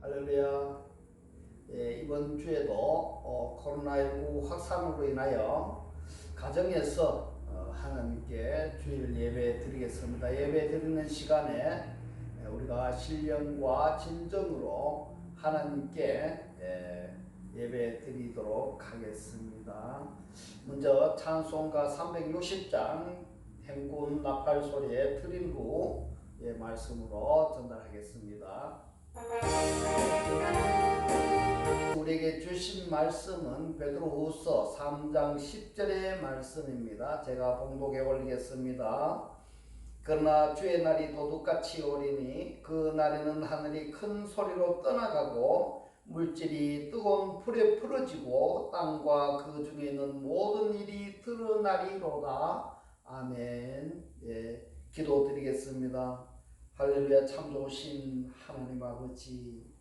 할렐루야. 이번 주에도 코로나19 확산으로 인하여 가정에서 하나님께 주일 예배 드리겠습니다. 예배 드리는 시간에 우리가 신령과 진정으로 하나님께 예배 드리도록 하겠습니다. 먼저 찬송가 360장 행군 나팔 소리에 들은 후 말씀으로 전달하겠습니다. 우리에게 주신 말씀은 베드로후서 3장 10절의 말씀입니다. 제가 봉독해 올리겠습니다. 그러나 주의 날이 도둑같이 오리니 그 날에는 하늘이 큰 소리로 떠나가고 물질이 뜨거운 불에 풀어지고 땅과 그 중에 있는 모든 일이 드러나리로다. 아멘. 기도드리겠습니다. 할렐루야. 참 좋으신 하나님 아버지,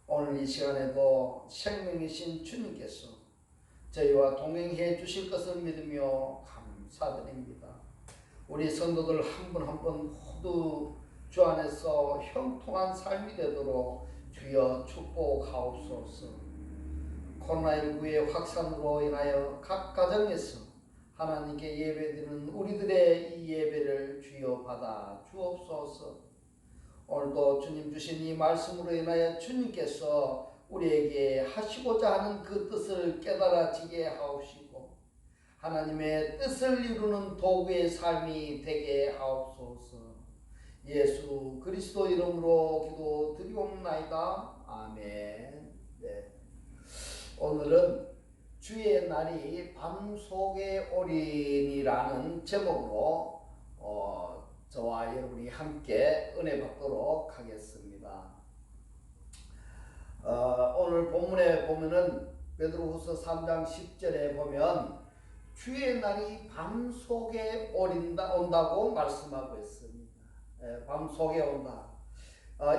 오늘 이 시간에도 생명이신 주님께서 저희와 동행해 주실 것을 믿으며 감사드립니다. 우리 성도들 한 분 한 분 모두 주 안에서 형통한 삶이 되도록 주여 축복하옵소서. 코로나19의 확산으로 인하여 각 가정에서 하나님께 예배드리는 우리들의 이 예배를 주여 받아 주옵소서. 오늘도 주님 주신 이 말씀으로 인하여 주님께서 우리에게 하시고자 하는 그 뜻을 깨달아지게 하옵시고 하나님의 뜻을 이루는 도구의 삶이 되게 하옵소서. 예수 그리스도 이름으로 기도드리옵나이다. 아멘. 오늘은 주의 날이 밤속에 오리니라는 제목으로 저와 여러분이 함께 은혜 받도록 하겠습니다. 오늘 본문에 보면은 베드로후서 3장 10절에 보면 주의 날이 밤속에 온다고 말씀하고 있습니다. 밤속에 온다.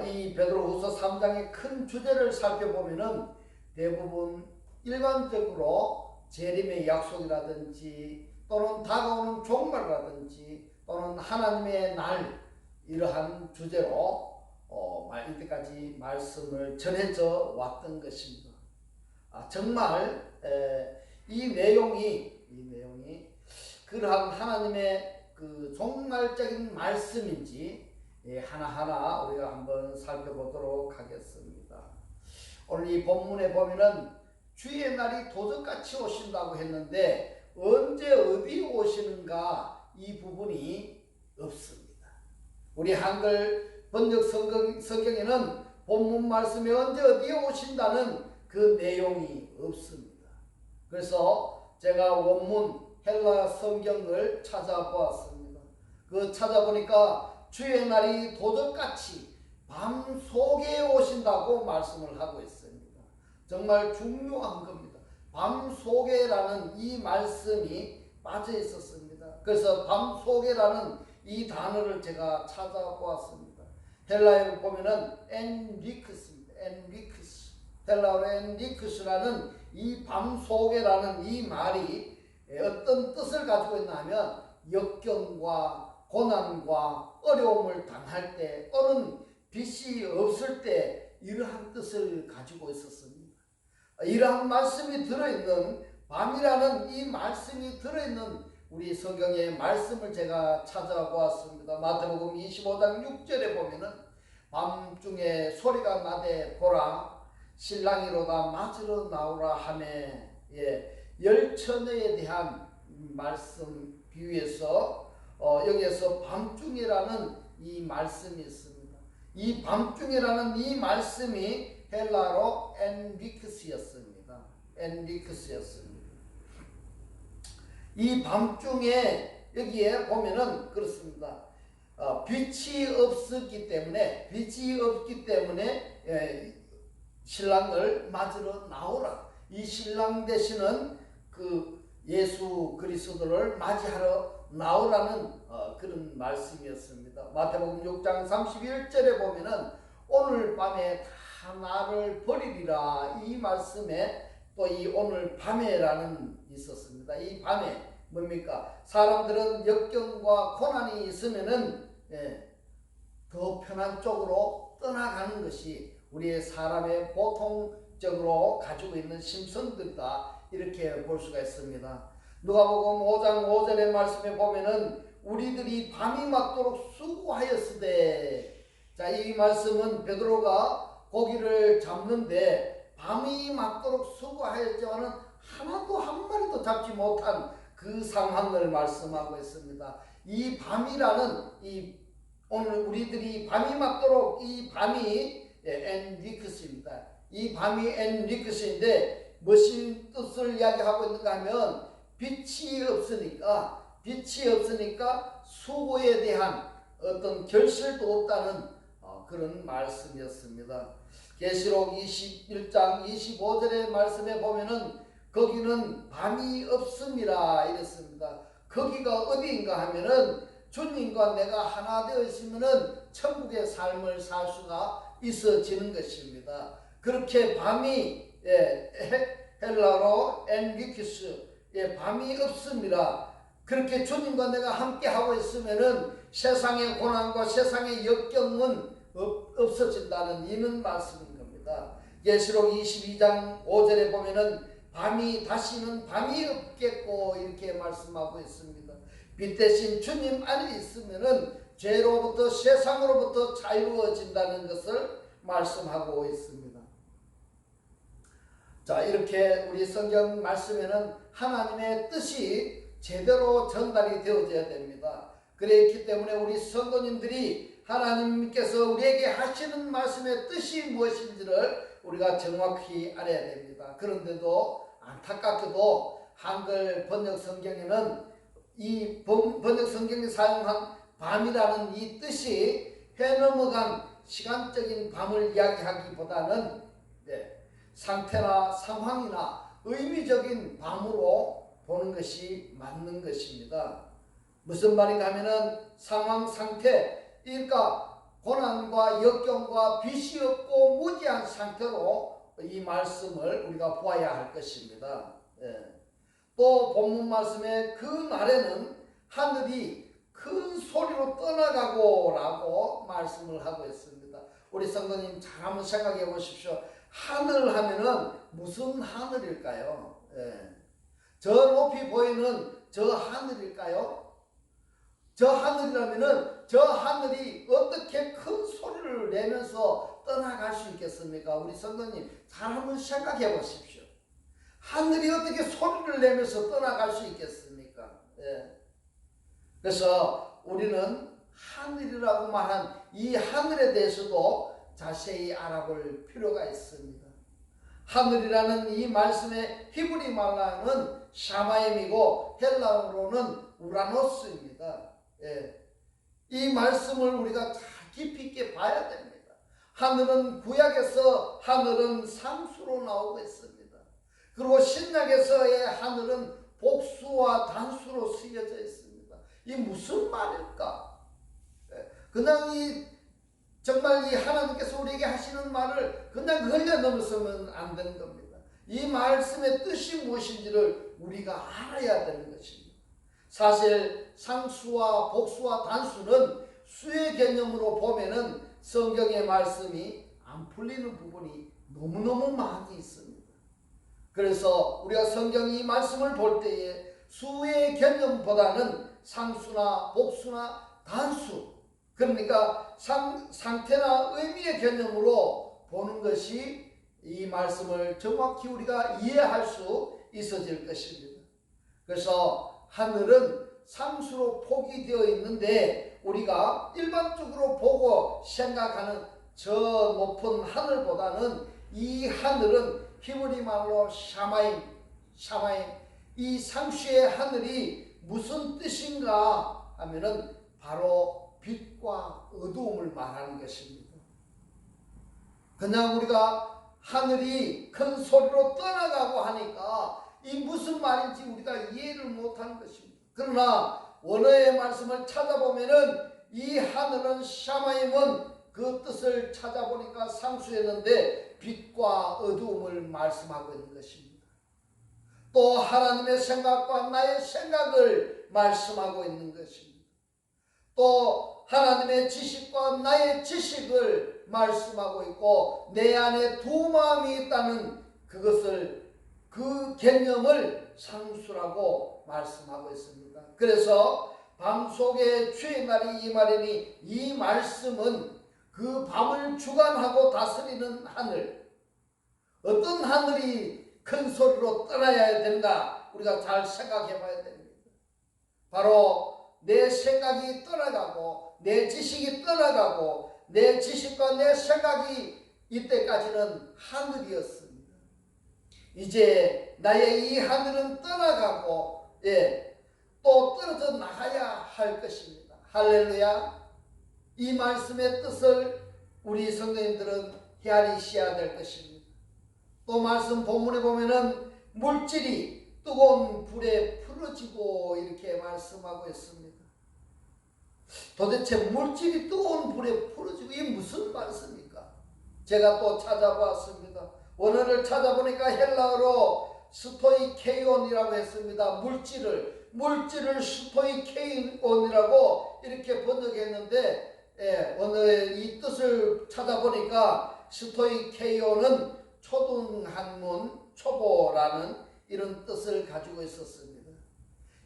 이 베드로후서 3장의 큰 주제를 살펴보면은 대부분 일반적으로 재림의 약속이라든지 또는 다가오는 종말이라든지 또는 하나님의 날 이러한 주제로 이때까지 말씀을 전해져 왔던 것입니다. 정말 이 내용이 그러한 하나님의 그 종말적인 말씀인지 하나하나 우리가 한번 살펴보도록 하겠습니다. 오늘 이 본문에 보면은 주의 날이 도적같이 오신다고 했는데 언제 어디 오시는가 이 부분이 없습니다. 우리 한글 번역 성경에는 본문 말씀에 언제 어디에 오신다는 그 내용이 없습니다. 그래서 제가 원문 헬라 성경을 찾아보았습니다. 그 찾아보니까 주의 날이 도적같이 밤속에 오신다고 말씀을 하고 있습니다. 정말 중요한 겁니다. 밤속에라는 이 말씀이 빠져 있었습니다. 그래서 밤속에라는 이 단어를 제가 찾아보았습니다. 헬라어로 보면은 엔리크스입니다. 엔리크스. 헬라어로 엔리크스라는 이 밤속에라는 이 말이 어떤 뜻을 가지고 있냐면 역경과 고난과 어려움을 당할 때 또는 빛이 없을 때 이러한 뜻을 가지고 있었습니다. 이러한 말씀이 들어있는 밤이라는 이 말씀이 들어있는 우리 성경의 말씀을 제가 찾아보았습니다. 마태복음 25장 6절에 보면은 밤중에 소리가 나되 보라 신랑이로다 맞으러 나오라 하매 열처녀에 대한 말씀 비유에서 여기에서 밤중이라는 이 말씀이 있습니다. 이 밤중이라는 이 말씀이 헬라로 엔리크스였습니다. 엔리크스였습니다. 이 밤중에 여기에 보면은 그렇습니다. 빛이 없기 때문에 신랑을 맞으러 나오라. 이 신랑 되시는 그 예수 그리스도를 맞이하러 나오라는 그런 말씀이었습니다. 마태복음 6장 31절에 보면은 오늘 밤에 다 나를 버리리라 이 말씀에 또 이 오늘 밤에라는 있었습니다. 이 밤에 뭡니까? 사람들은 역경과 고난이 있으면은 더 편한 쪽으로 떠나가는 것이 우리의 사람의 보통적으로 가지고 있는 심성들이다, 이렇게 볼 수가 있습니다. 누가복음 5장 5절의 말씀에 보면은 우리들이 밤이 맞도록 수고하였으되, 자, 이 말씀은 베드로가 고기를 잡는데 밤이 맞도록 수고하였지만은 하나도 한 마리도 잡지 못한 그 상황을 말씀하고 있습니다. 이 밤이라는 이 오늘 우리들이 밤이 맞도록, 이 밤이 엔리크스입니다. 이 밤이 엔리크스인데 무슨 뜻을 이야기하고 있는가 하면 빛이 없으니까 수고에 대한 어떤 결실도 없다는 그런 말씀이었습니다. 계시록 21장 25절의 말씀에 보면은 거기는 밤이 없음이라 이랬습니다. 거기가 어디인가 하면은 주님과 내가 하나 되어 있으면은 천국의 삶을 살 수가 있어지는 것입니다. 그렇게 밤이 헬라로 엔리키스, 밤이 없음이라, 그렇게 주님과 내가 함께 하고 있으면은 세상의 고난과 세상의 역경은 없어진다는 이런 말씀인 겁니다. 계시록 22장 5절에 보면은 다시는 밤이 없겠고 이렇게 말씀하고 있습니다. 빛 대신 주님 안에 있으면은 죄로부터, 세상으로부터 자유로워진다는 것을 말씀하고 있습니다. 자, 이렇게 우리 성경 말씀에는 하나님의 뜻이 제대로 전달이 되어져야 됩니다. 그렇기 때문에 우리 성도님들이 하나님께서 우리에게 하시는 말씀의 뜻이 무엇인지를 우리가 정확히 알아야 됩니다. 그런데도 안타깝게도 한글 번역 성경에는 이 번역 성경이 사용한 밤이라는 이 뜻이 해넘어간 시간적인 밤을 이야기하기보다는 상태나 상황이나 의미적인 밤으로 보는 것이 맞는 것입니다. 무슨 말인가 하면은 상황, 상태, 그러니까 고난과 역경과 빛이 없고 무지한 상태로 이 말씀을 우리가 보아야 할 것입니다. 또 본문 말씀에 그 날에는 하늘이 큰 소리로 떠나가고 라고 말씀을 하고 있습니다. 우리 성도님 잘 한번 생각해 보십시오. 하늘 하면은 무슨 하늘일까요? 저 높이 보이는 저 하늘일까요? 저 하늘이라면은 저 하늘이 어떻게 큰 소리를 내면서 떠나갈 수 있겠습니까? 우리 성도님 잘 한번 생각해 보십시오. 하늘이 어떻게 소리를 내면서 떠나갈 수 있겠습니까? 그래서 우리는 하늘이라고 말한 이 하늘에 대해서도 자세히 알아볼 필요가 있습니다. 하늘이라는 이 말씀의 히브리 말로는 샤마임이고 헬라어로는 우라노스입니다. 이 말씀을 우리가 잘 깊이 있게 봐야 됩니다. 하늘은 구약에서 하늘은 상수로 나오고 있습니다. 그리고 신약에서의 하늘은 복수와 단수로 쓰여져 있습니다. 이 무슨 말일까? 그냥 정말 이 하나님께서 우리에게 하시는 말을 그냥 흘려 넘어서면 안 되는 겁니다. 이 말씀의 뜻이 무엇인지를 우리가 알아야 되는 것입니다. 사실 상수와 복수와 단수는 수의 개념으로 보면은 성경의 말씀이 안 풀리는 부분이 너무너무 많이 있습니다. 그래서 우리가 성경 이 말씀을 볼 때에 수의 개념보다는 상수나 복수나 단수, 그러니까 상태나 의미의 개념으로 보는 것이 이 말씀을 정확히 우리가 이해할 수 있어질 것입니다. 그래서 하늘은 상수로 포기되어 있는데 우리가 일반적으로 보고 생각하는 저 높은 하늘보다는 이 하늘은 히브리 말로 샤마임, 이 상수의 하늘이 무슨 뜻인가 하면은 바로 빛과 어두움을 말하는 것입니다. 그냥 우리가 하늘이 큰 소리로 떠나가고 하니까 이 무슨 말인지 우리가 이해를 못하는 것입니다. 그러나 원어의 말씀을 찾아보면은 이 하늘은 샤마임은 그 뜻을 찾아보니까 상수였는데 빛과 어두움을 말씀하고 있는 것입니다. 또 하나님의 생각과 나의 생각을 말씀하고 있는 것입니다. 또 하나님의 지식과 나의 지식을 말씀하고 있고 내 안에 두 마음이 있다는 그것을 그 개념을 상수라고 말씀하고 있습니다. 그래서 밤속에 주의 날이 임하리니 이 말씀은 그 밤을 주관하고 다스리는 하늘, 어떤 하늘이 큰 소리로 떠나야 되는가 우리가 잘 생각해 봐야 됩니다. 바로 내 생각이 떠나가고 내 지식이 떠나가고 내 지식과 내 생각이 이때까지는 하늘이었습니다. 이제 나의 이 하늘은 떠나가고 또 떨어져 나가야 할 것입니다. 할렐루야. 이 말씀의 뜻을 우리 성도님들은 헤아리셔야 될 것입니다. 또 말씀 본문에 보면은 물질이 뜨거운 불에 풀어지고 이렇게 말씀하고 있습니다. 도대체 물질이 뜨거운 불에 풀어지고 이게 무슨 말씀입니까? 제가 또 찾아봤습니다. 원어를 찾아보니까 헬라어로 스토이케이온이라고 했습니다. 물질을 스토이케이온이라고 이렇게 번역했는데 오늘 이 뜻을 찾아보니까 스토이케이온은 초등학문 초보라는 이런 뜻을 가지고 있었습니다.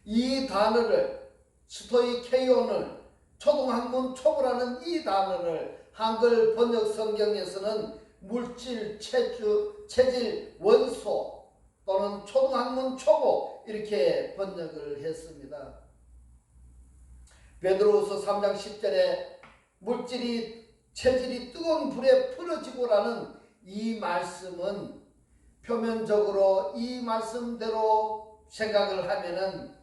이 단어를 스토이케이온을 초등학문 초보라는 이 단어를 한글 번역 성경에서는 물질, 체질, 원소 또는 초등학문 초보 이렇게 번역을 했습니다. 베드로후서 3장 10절에 물질이 체질이 뜨거운 불에 풀어지고라는 이 말씀은 표면적으로 이 말씀대로 생각을 하면은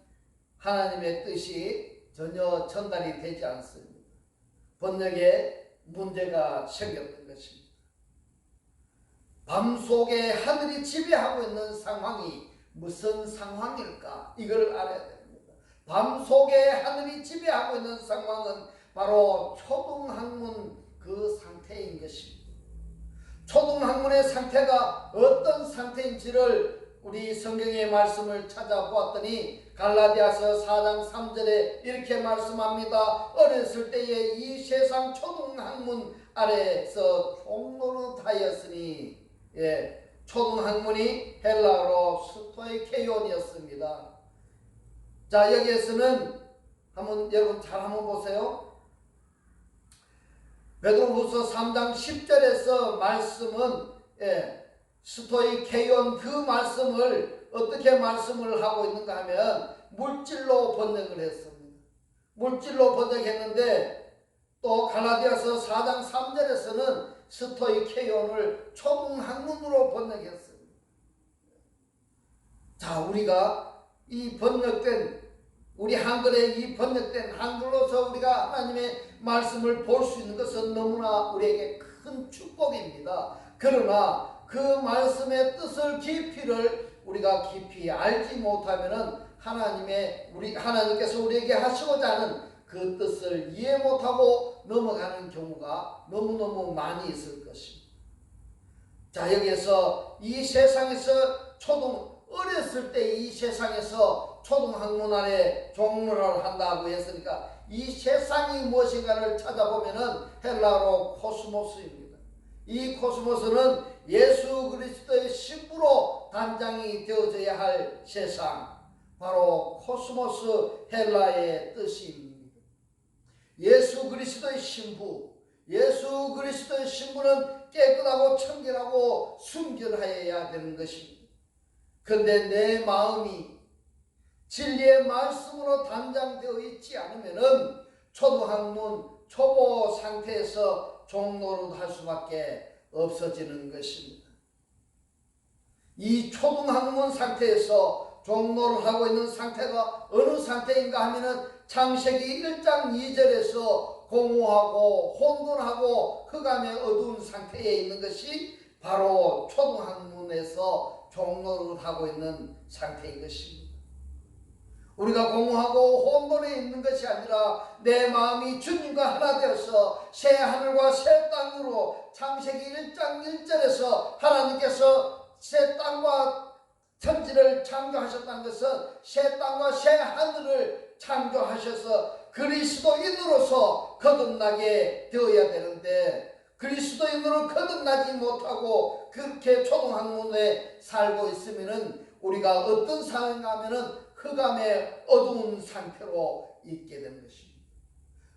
하나님의 뜻이 전혀 전달이 되지 않습니다. 번역에 문제가 생겼던 것입니다. 밤속에 하늘이 지배하고 있는 상황이 무슨 상황일까? 이걸 알아야 됩니다. 밤속에 하늘이 지배하고 있는 상황은 바로 초등학문 그 상태인 것입니다. 초등학문의 상태가 어떤 상태인지를 우리 성경의 말씀을 찾아보았더니 갈라디아서 4장 3절에 이렇게 말씀합니다. 어렸을 때에 이 세상 초등학문 아래에서 종노릇하였으니 초등학문이 헬라어로 스토이케이온이었습니다. 자, 여기에서는 여러분 잘 한번 보세요. 베드로후서 3장 10절에서 말씀은 스토이케이온 그 말씀을 어떻게 말씀을 하고 있는가 하면 물질로 번역을 했습니다. 물질로 번역했는데 또 갈라디아서 4장 3절에서는 스토이케이온을 초등학문으로 번역했습니다. 자, 우리가 이 번역된 우리 한글에 이 번역된 한글로서 우리가 하나님의 말씀을 볼 수 있는 것은 너무나 우리에게 큰 축복입니다. 그러나 그 말씀의 뜻을 깊이를 우리가 깊이 알지 못하면은 하나님께서 우리에게 하시고자 하는 그 뜻을 이해 못하고 넘어가는 경우가 너무너무 많이 있을 것입니다. 자, 여기에서 이 세상에서 어렸을 때 이 세상에서 초등학문 아래 종로를 한다고 했으니까 이 세상이 무엇인가를 찾아보면은 헬라어로 코스모스입니다. 이 코스모스는 예수 그리스도의 신부로 단장이 되어져야 할 세상, 바로 코스모스 헬라의 뜻입니다. 예수 그리스도의 신부, 예수 그리스도의 신부는 깨끗하고 청결하고 순결하여야 되는 것입니다. 그런데 내 마음이 진리의 말씀으로 단장되어 있지 않으면은 초등학문 초보 상태에서 종노릇 할 수밖에 없어지는 것입니다. 이 초등학문 상태에서 종노릇 하고 있는 상태가 어느 상태인가 하면은 창세기 1장 2절에서 공허하고 혼돈하고 흑암의 어두운 상태에 있는 것이 바로 초등학문에서 종노릇 하고 있는 상태인 것입니다. 우리가 공허하고 혼돈에 있는 것이 아니라 내 마음이 주님과 하나 되어서 새 하늘과 새 땅으로 창세기 1장 1절에서 하나님께서 새 땅과 천지를 창조하셨다는 것은 새 땅과 새 하늘을 창조하셔서 그리스도인으로서 거듭나게 되어야 되는데 그리스도인으로 거듭나지 못하고 그렇게 초등학문에 살고 있으면은 우리가 어떤 상황인가 하면은 흑암의 어두운 상태로 있게 되는 것입니다.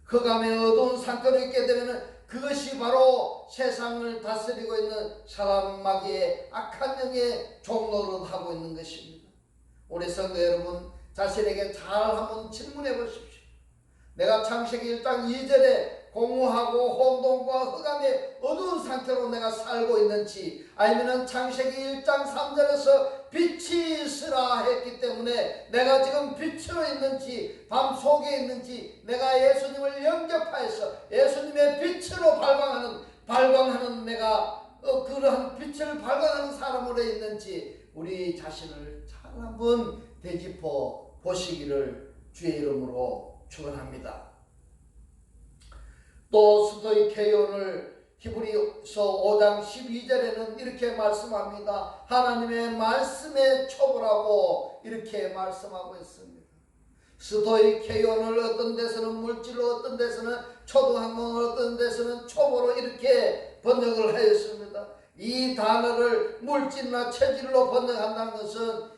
흑암의 어두운 상태로 있게 되면은 그것이 바로 세상을 다스리고 있는 사람 마귀의 악한 영의 종노릇 하고 있는 것입니다. 우리 성도 여러분 자신에게 잘 한번 질문해 보십시오. 내가 창세기 1장 2절에 공허하고 혼돈과 흑암의 어두운 상태로 내가 살고 있는지 아니면 창세기 1장 3절에서 빛이 있으라 했기 때문에 내가 지금 빛으로 있는지 밤 속에 있는지 내가 예수님을 영접하여서 예수님의 빛으로 발광하는 내가 그러한 빛을 발광하는 사람으로 있는지 우리 자신을 잘 한번 되짚어 보시기를 주의 이름으로 축원합니다. 또 스토이케이온을 히브리서 5장 12절에는 이렇게 말씀합니다. 하나님의 말씀에 초보라고 이렇게 말씀하고 있습니다. 스토이케이온을 어떤 데서는 물질로 어떤 데서는 초등학문을 어떤 데서는 초보로 이렇게 번역을 하였습니다. 이 단어를 물질이나 체질로 번역한다는 것은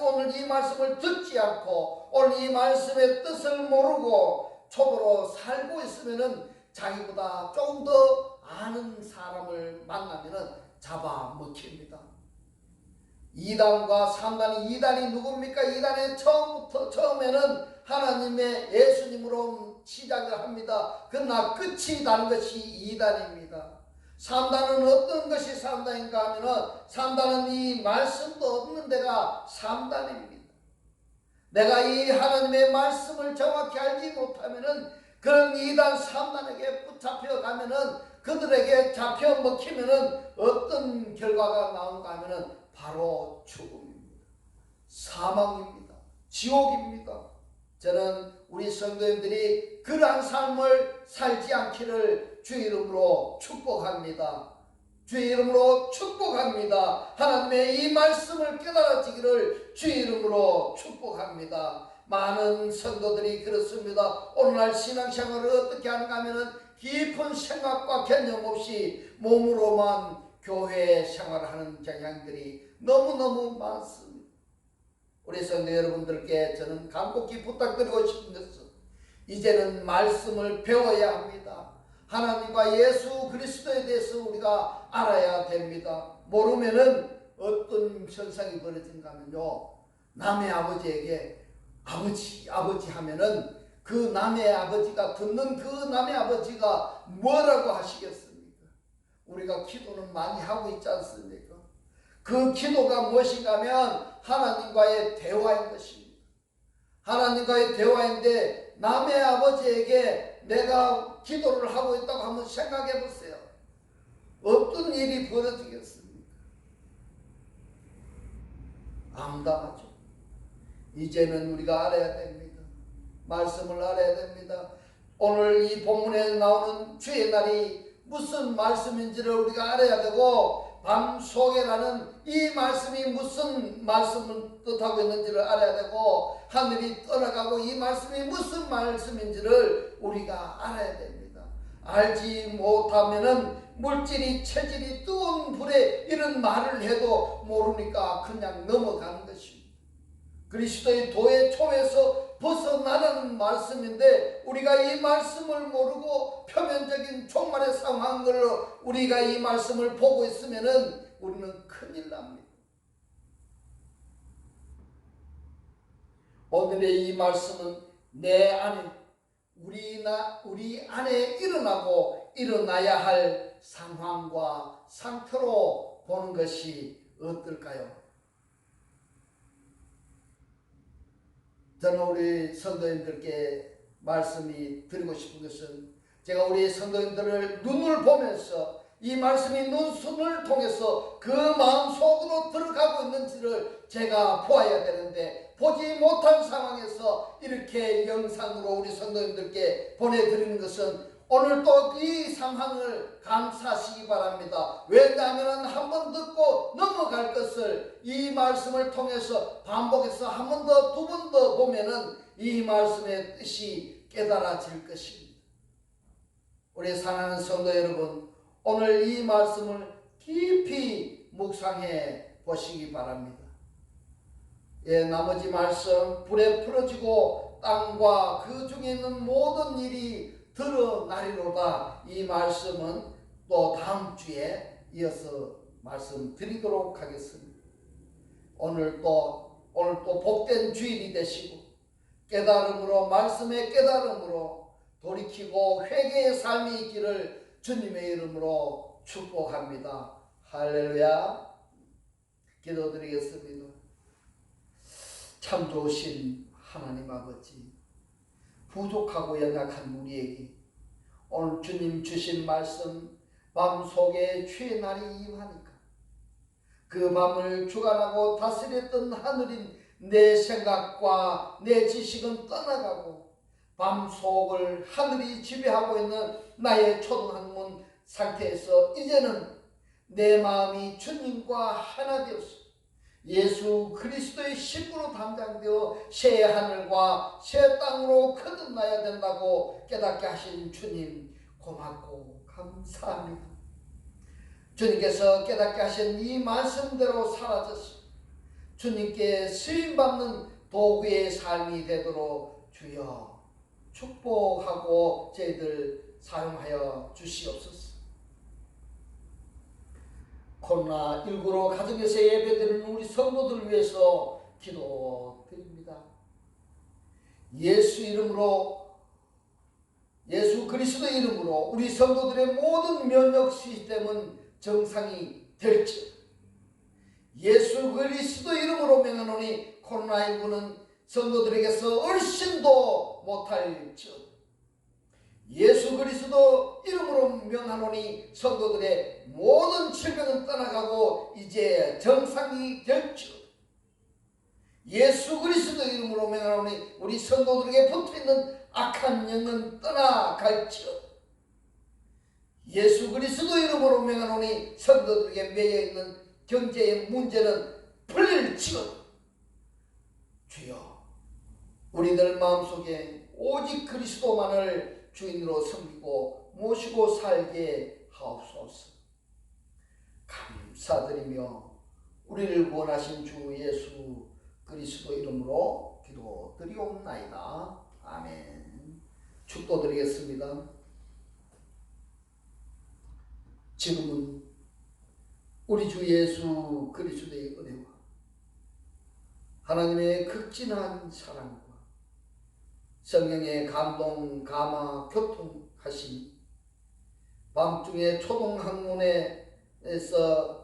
오늘 이 말씀을 듣지 않고 오늘 이 말씀의 뜻을 모르고 초보로 살고 있으면은 자기보다 조금 더 아는 사람을 만나면은 잡아먹힙니다. 2단과 3단, 2단이 누굽니까? 2단의 처음에는 하나님의 예수님으로 시작을 합니다. 그러나 끝이 나는 것이 2단입니다. 3단은 어떤 것이 3단인가 하면은 3단은 이 말씀도 없는 데가 3단입니다. 내가 이 하나님의 말씀을 정확히 알지 못하면은 그런 2단 3단에게 붙잡혀 가면은 그들에게 잡혀 먹히면은 어떤 결과가 나온가 하면은 바로 죽음입니다. 사망입니다. 지옥입니다. 저는 우리 성도님들이 그러한 삶을 살지 않기를 주의 이름으로 축복합니다. 주의 이름으로 축복합니다. 하나님의 이 말씀을 깨달아지기를 주의 이름으로 축복합니다. 많은 성도들이 그렇습니다. 오늘날 신앙생활을 어떻게 하는가 하면 깊은 생각과 개념 없이 몸으로만 교회 생활을 하는 경향들이 너무너무 많습니다. 우리 성도 여러분들께 저는 간곡히 부탁드리고 싶은 것은 이제는 말씀을 배워야 합니다. 하나님과 예수 그리스도에 대해서 우리가 알아야 됩니다. 모르면은 어떤 현상이 벌어진가 하면요, 남의 아버지에게 아버지 하면은 그 남의 아버지가 듣는 그 남의 아버지가 뭐라고 하시겠습니까? 우리가 기도는 많이 하고 있지 않습니까? 그 기도가 무엇인가 하면 하나님과의 대화인 것입니다. 하나님과의 대화인데 남의 아버지에게 내가 기도를 하고 있다고 한번 생각해 보세요. 어떤 일이 벌어지겠습니까? 암담하죠. 이제는 우리가 알아야 됩니다. 말씀을 알아야 됩니다. 오늘 이 본문에 나오는 주의 날이 무슨 말씀인지를 우리가 알아야 되고 밤속에라는 이 말씀이 무슨 말씀을 뜻하고 있는지를 알아야 되고 하늘이 떠나가고 이 말씀이 무슨 말씀인지를 우리가 알아야 됩니다. 알지 못하면은 물질이 체질이 뜨거운 불에 이런 말을 해도 모르니까 그냥 넘어가는 것입니다. 그리스도의 도의 촉에서 벗어나는 말씀인데 우리가 이 말씀을 모르고 표면적인 종말의 상황으로 우리가 이 말씀을 보고 있으면은 우리는 큰일 납니다. 오늘의 이 말씀은 내 안에 우리 안에 일어나고 일어나야 할 상황과 상태로 보는 것이 어떨까요? 저는 우리 성도님들께 말씀이 드리고 싶은 것은 제가 우리 성도님들을 눈을 보면서 이 말씀이 눈순을 통해서 그 마음속으로 들어가고 있는지를 제가 보아야 되는데 보지 못한 상황에서 이렇게 영상으로 우리 성도님들께 보내드리는 것은 오늘 또 이 상황을 감사하시기 바랍니다. 왜냐하면 한 번 듣고 넘어갈 것을 이 말씀을 통해서 반복해서 한 번 더, 두 번 더 보면은 이 말씀의 뜻이 깨달아질 것입니다. 우리 사랑하는 성도 여러분, 오늘 이 말씀을 깊이 묵상해 보시기 바랍니다. 나머지 말씀, 불에 풀어지고 땅과 그 중에 있는 모든 일이 드러나리로다. 이 말씀은 또 다음 주에 이어서 말씀드리도록 하겠습니다. 오늘 또 복된 주일이 되시고 깨달음으로, 말씀의 깨달음으로 돌이키고 회개의 삶이 있기를 주님의 이름으로 축복합니다. 할렐루야. 기도드리겠습니다. 참 좋으신 하나님 아버지, 부족하고 연약한 우리에게 오늘 주님 주신 말씀, 밤속에 주의 날이 임하니까 그 밤을 주관하고 다스렸던 하늘인 내 생각과 내 지식은 떠나가고 밤속을 하늘이 지배하고 있는 나의 초등학문 상태에서 이제는 내 마음이 주님과 하나 되었습니다. 예수 그리스도의 신부로 담당되어 새 하늘과 새 땅으로 거듭나야 된다고 깨닫게 하신 주님, 고맙고 감사합니다. 주님께서 깨닫게 하신 이 말씀대로 살아졌습니다. 주님께 쓰임받는 도구의 삶이 되도록 주여 축복하고 저희들 사용하여 주시옵소서. 코로나19로 가정에서 예배드리는 우리 성도들을 위해서 기도드립니다. 예수 그리스도 이름으로 우리 성도들의 모든 면역 시스템은 정상이 될지어다. 예수 그리스도 이름으로 명하노니 코로나19는 성도들에게서 얼씬도 못할지어다. 예수 그리스도 이름으로 명하노니 성도들의 모든 질병은 떠나가고 이제 정상이 될지어다. 예수 그리스도 이름으로 명하노니 우리 성도들에게 붙어있는 악한 영은 떠나갈지어다. 예수 그리스도 이름으로 명하노니 성도들에게 매여있는 경제의 문제는 풀릴지어다. 주여, 우리들 마음속에 오직 그리스도만을 주인으로 섬기고 모시고 살게 하옵소서. 감사드리며 우리를 구원하신 주 예수 그리스도 이름으로 기도드리옵나이다. 아멘. 축도드리겠습니다. 지금은 우리 주 예수 그리스도의 은혜와 하나님의 극진한 사랑과 성령의 감동, 감화, 교통하심, 밤중에 초동학문에서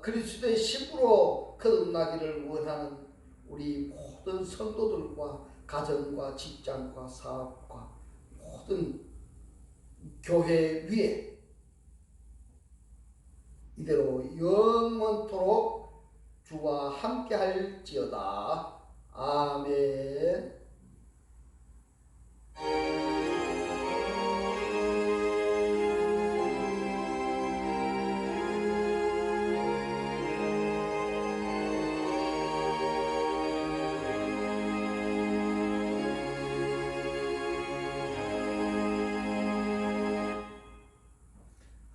그리스도의 신부로 거듭나기를 원하는 우리 모든 성도들과 가정과 직장과 사업과 모든 교회 위에 이대로 영원토록 주와 함께 할지어다. 아멘.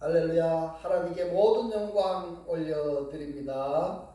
할렐루야. 하나님께 모든 영광 올려드립니다.